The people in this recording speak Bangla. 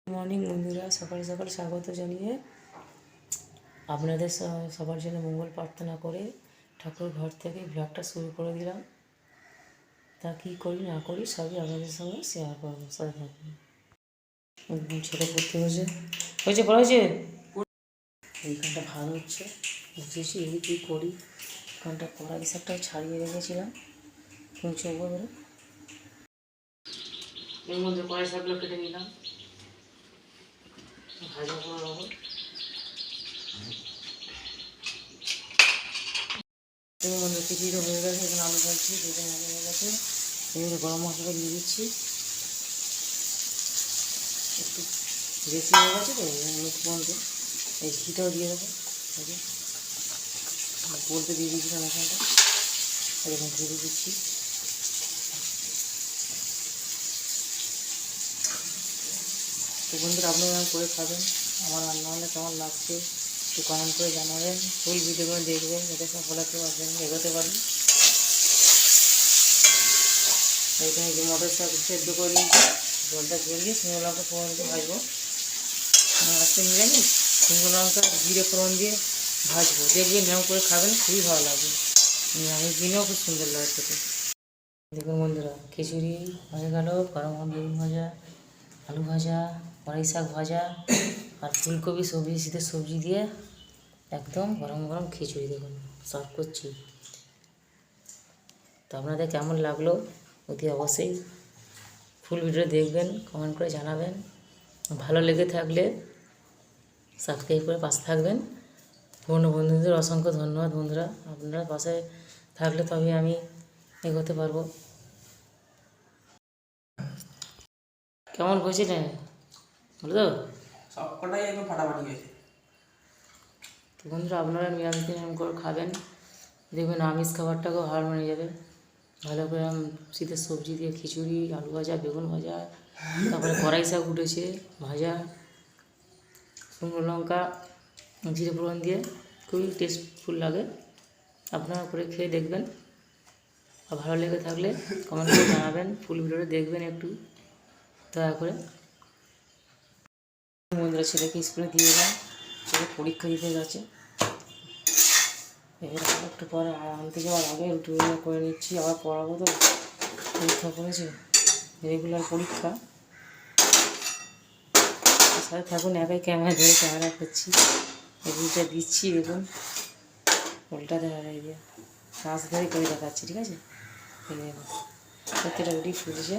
মর্নিং বন্ধুরা, সকাল সকাল স্বাগত জানিয়ে আপনাদের সবার জন্য মঙ্গল প্রার্থনা করে ঠাকুর ঘর থেকে ব্লগটা শুরু করে দিলাম। তা কী করি না করি সবই আপনাদের সঙ্গে শেয়ার করবো। সাথে থাকবেন। ছেলে পড়তে হয়েছে পড়া হয়েছে, এইখানটা ভালো হচ্ছে, বুঝেছি এই কী করি। এখানটা পড়া হিসাবটাও ছাড়িয়ে রেখেছিলাম, পৌঁছে করে এর মধ্যে পড়া হিসাবগুলো কেটে নিলাম, ভাজা করে নেবো। মধ্যে খিচুড়িটা হয়ে গেছে, এখানে আলু ভাজছি, বেগুন ভাজা হয়ে গেছে। এবারে গরম মশলা দিয়ে দিচ্ছি, একটু বেশি হয়ে গেছে তো বন্ধু, এই ঘিটাও দিয়ে দেবো। বলতে দিয়ে দিয়েছিলাম এখানটা, এরকম ঘুরে দিচ্ছি। তো বন্ধুরা আপনারা করে খাবেন, আমার রান্না হলে কেমন লাগছে একটু কমেন্ট করে জানাবেন। ফুল ভিডিওগুলো দেখবেন যাতে সফলতা পাবেন, এগোতে পারি। এইখানে যে মটর শাক সেদ্ধ করে নিয়েছি, জলটা জ্বলিয়ে শুকনো লঙ্কা ফোড়ন দিয়ে ভাজবো। আজকে নিরামিষ, শুকনো লঙ্কা জিরে ফোড়ন দিয়ে ভাজবো, দেখবেন এরকম করে খাবেন, খুবই ভালো লাগবে। নিরামিষ দিনেও খুব সুন্দর লাগে খেতে। দেখুন বন্ধুরা, খিচুড়ি হয়ে গেল, গরম বেগুন ভাজা, আলু ভাজা, কড়াই শাক ভাজা আর ফুলকপি সবজি, শীতের সবজি দিয়ে একদম গরম গরম খিচুড়ি দেখুন সার্ভ করছি। তো আপনাদের কেমন লাগলো অতি অবশ্যই ফুল ভিডিও দেখবেন, কমেন্ট করে জানাবেন। ভালো লেগে থাকলে সাবস্ক্রাইব করে পাশে থাকবেন। পুরনো বন্ধুদের অসংখ্য ধন্যবাদ। বন্ধুরা আপনারা পাশে থাকলে তবে আমি এগোতে পারবো। কেমন করছিলেন বলো তো? সবকটাই একদম ফাটাফাটি হয়েছে। তো বন্ধুরা আপনারা নিরামিষ দিন এরকম করে খাবেন, দেখবেন আমিষ খাবারটাকেও হার মেনে যাবে। ভালো করে শীতের সবজি দিয়ে খিচুড়ি, আলু ভাজা, বেগুন ভাজা, তারপরে কড়াই শাক উঠেছে ভাজা, শুকনো লঙ্কা জিরে ফোড়ন দিয়ে খুবই টেস্টফুল লাগে। আপনারা করে খেয়ে দেখবেন, আর ভালো লেগে থাকলে কমেন্ট করে জানাবেন। ফুল ভিডিওটা দেখবেন একটু দয়া করে। বন্ধুরা ছেলেকে স্কুলে দিয়ে এলাম, ছেলে পরীক্ষা দিতে গেছে। এবার একটু পরে আনতে যাওয়ার আগে একটু করে নিচ্ছি, আবার পড়াবো তো, পরীক্ষা করেছে, রেগুলার পরীক্ষা। সাথে থাকুন, একাই ক্যামেরা করছি, এগুলিটা দিচ্ছি দেখুন, উল্টা দেখা যায় দিয়ে কাজ ধরে করে দেখাচ্ছি, ঠিক আছে? প্রত্যেকটা রুটি ফুলছে।